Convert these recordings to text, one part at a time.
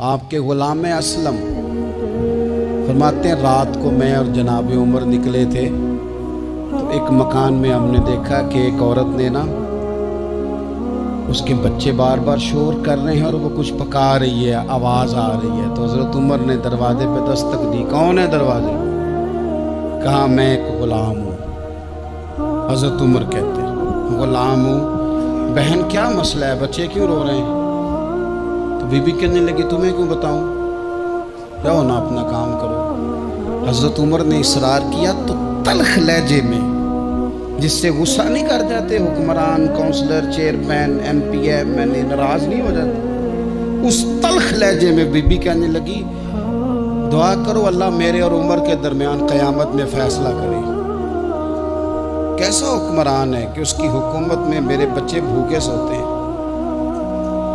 آپ کے غلام اسلم فرماتے ہیں رات کو میں اور جناب عمر نکلے تھے تو ایک مکان میں ہم نے دیکھا کہ ایک عورت نے نا اس کے بچے بار بار شور کر رہے ہیں اور وہ کچھ پکا رہی ہے، آواز آ رہی ہے۔ تو حضرت عمر نے دروازے پہ دستک دی، کون ہے دروازے؟ کہا میں ایک غلام ہوں۔ حضرت عمر کہتے ہیں غلام ہوں، بہن کیا مسئلہ ہے، بچے کیوں رو رہے ہیں؟ تو بی بی کہنے لگی تمہیں کیوں بتاؤں، جاؤ نا اپنا کام کرو۔ حضرت عمر نے اصرار کیا تو تلخ لہجے میں، جس سے غصہ نہیں کر جاتے حکمران، councillor, chairman, M P M L A ناراض نہیں ہو جاتے، اس تلخ لہجے میں بی بی کہنے لگی دعا کرو اللہ میرے اور عمر کے درمیان قیامت میں فیصلہ کرے۔ کیسا حکمران ہے کہ اس کی حکومت میں میرے بچے بھوکے سوتے ہیں،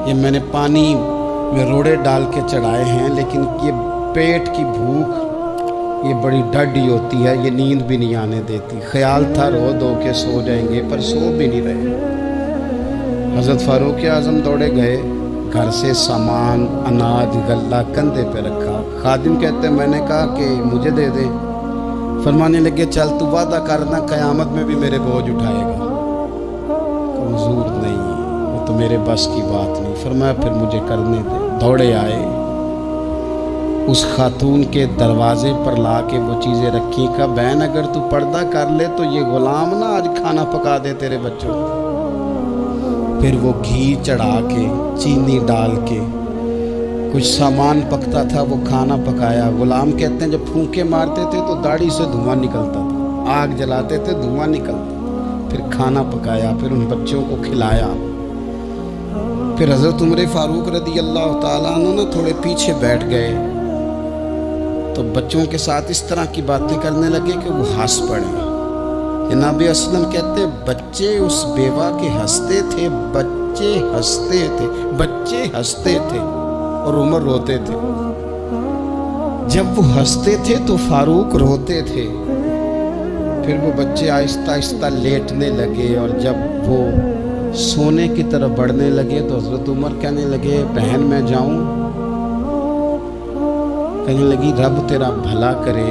یہ میں نے پانی میں روڑے ڈال کے چڑھائے ہیں، لیکن یہ پیٹ کی بھوک یہ بڑی ڈاڈی ہوتی ہے، یہ نیند بھی نہیں آنے دیتی۔ خیال تھا رو دو کے سو جائیں گے پر سو بھی نہیں رہے۔ حضرت فاروق اعظم دوڑے گئے، گھر سے سامان اناج غلہ کندھے پہ رکھا۔ خادم کہتے میں نے کہا کہ مجھے دے دے، فرمانے لگے چل تو وعدہ کرنا قیامت میں بھی میرے بوجھ اٹھائے گا۔ کمزور نہیں، وہ تو میرے بس کی بات نہیں۔ فرمایا پھر مجھے کرنے دے۔ دوڑے آئے، اس خاتون کے دروازے پر لا کے وہ چیزیں رکھی، کہا بہن اگر تو پردہ کر لے تو یہ غلام نا آج کھانا پکا دے تیرے بچوں کو۔ پھر وہ گھی چڑھا کے چینی ڈال کے کچھ سامان پکتا تھا وہ کھانا پکایا۔ غلام کہتے ہیں جب پھونکے مارتے تھے تو داڑھی سے دھواں نکلتا تھا، آگ جلاتے تھے دھواں نکلتا، پھر کھانا پکایا، پھر ان بچوں کو کھلایا۔ پھر حضرت عمر فاروق رضی اللہ تعالیٰ عنہ نا تھوڑے پیچھے بیٹھ گئے تو بچوں کے ساتھ اس طرح کی باتیں کرنے لگے کہ وہ ہنس پڑے۔ جناب اسلم کہتے بچے اس بیوہ کے ہنستے تھے، بچے ہنستے تھے اور عمر روتے تھے۔ جب وہ ہنستے تھے تو فاروق روتے تھے۔ پھر وہ بچے آہستہ آہستہ لیٹنے لگے اور جب وہ سونے کی طرف بڑھنے لگے تو حضرت عمر کہنے لگے بہن میں جاؤں؟ کہنے لگی رب تیرا بھلا کرے،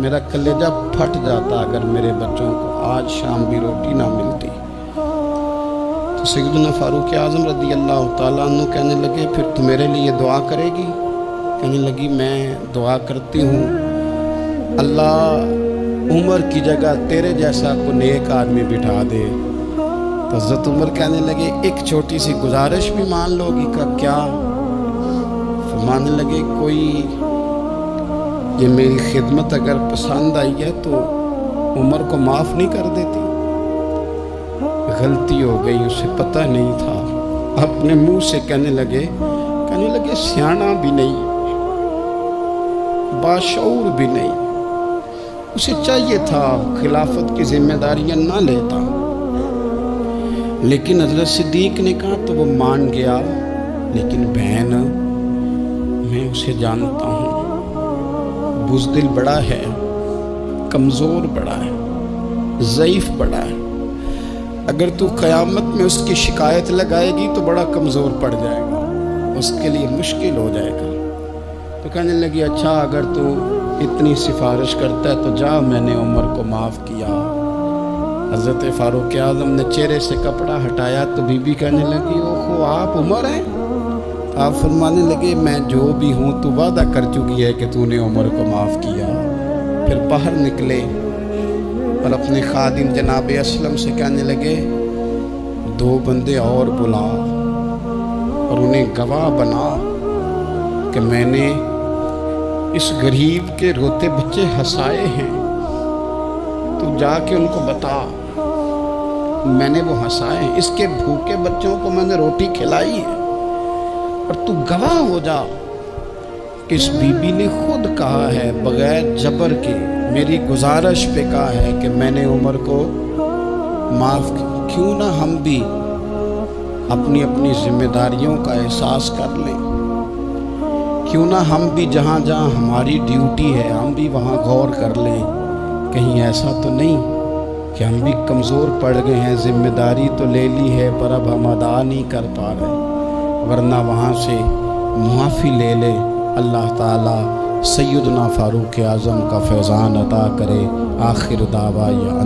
میرا کلیجہ پھٹ جاتا اگر میرے بچوں کو آج شام بھی روٹی نہ ملتی۔ تو سیدنا فاروق اعظم رضی اللہ تعالیٰ عنہ کہنے لگے پھر تو میرے لیے دعا کرے گی؟ کہنے لگی میں دعا کرتی ہوں اللہ عمر کی جگہ تیرے جیسا کو نیک آدمی بٹھا دے۔ تو حضرت عمر کہنے لگے ایک چھوٹی سی گزارش بھی مان لو گی؟ کا کیا؟ فرمانے لگے کوئی یہ میری خدمت اگر پسند آئی ہے تو عمر کو معاف نہیں کر دیتی؟ غلطی ہو گئی، اسے پتہ نہیں تھا۔ اپنے منہ سے کہنے لگے سیانا بھی نہیں، باشعور بھی نہیں، اسے چاہیے تھا خلافت کی ذمہ داریاں نہ لیتا۔ لیکن حضرت صدیق نے کہا تو وہ مان گیا، لیکن بہن میں اسے جانتا ہوں، بزدل بڑا ہے، کمزور بڑا ہے، ضعیف بڑا ہے، اگر تو قیامت میں اس کی شکایت لگائے گی تو بڑا کمزور پڑ جائے گا، اس کے لیے مشکل ہو جائے گا۔ تو کہنے لگی اچھا اگر تو اتنی سفارش کرتا ہے تو جا، میں نے عمر کو معاف کیا۔ حضرت فاروق اعظم نے چہرے سے کپڑا ہٹایا تو بی بی کہنے لگی اوہو آپ عمر ہیں؟ آپ فرمانے لگے میں جو بھی ہوں تو وعدہ کر چکی ہے کہ تو نے عمر کو معاف کیا۔ پھر باہر نکلے اور اپنے خادم جناب اسلم سے کہنے لگے 2 بندے اور بلا اور انہیں گواہ بنا کہ میں نے اس غریب کے روتے بچے ہنسائے ہیں، تو جا کے ان کو بتا میں نے وہ ہنسائے ہیں، اس کے بھوکے بچوں کو میں نے روٹی کھلائی ہے، اور تو گواہ ہو جا کہ اس بی بی نے خود کہا ہے بغیر جبر کے، میری گزارش پہ کہا ہے کہ میں نے عمر کو معاف کیا۔ کیوں نہ ہم بھی اپنی اپنی ذمہ داریوں کا احساس کر لیں، کیوں نہ ہم بھی جہاں جہاں ہماری ڈیوٹی ہے ہم بھی وہاں غور کر لیں، کہیں ایسا تو نہیں کہ ہم بھی کمزور پڑ گئے ہیں، ذمہ داری تو لے لی ہے پر اب ہم ادا نہیں کر پا رہے، ورنہ وہاں سے معافی لے لے، اللہ تعالیٰ سیدنا فاروق اعظم کا فیضان عطا کرے۔ آخر دعویٰ یا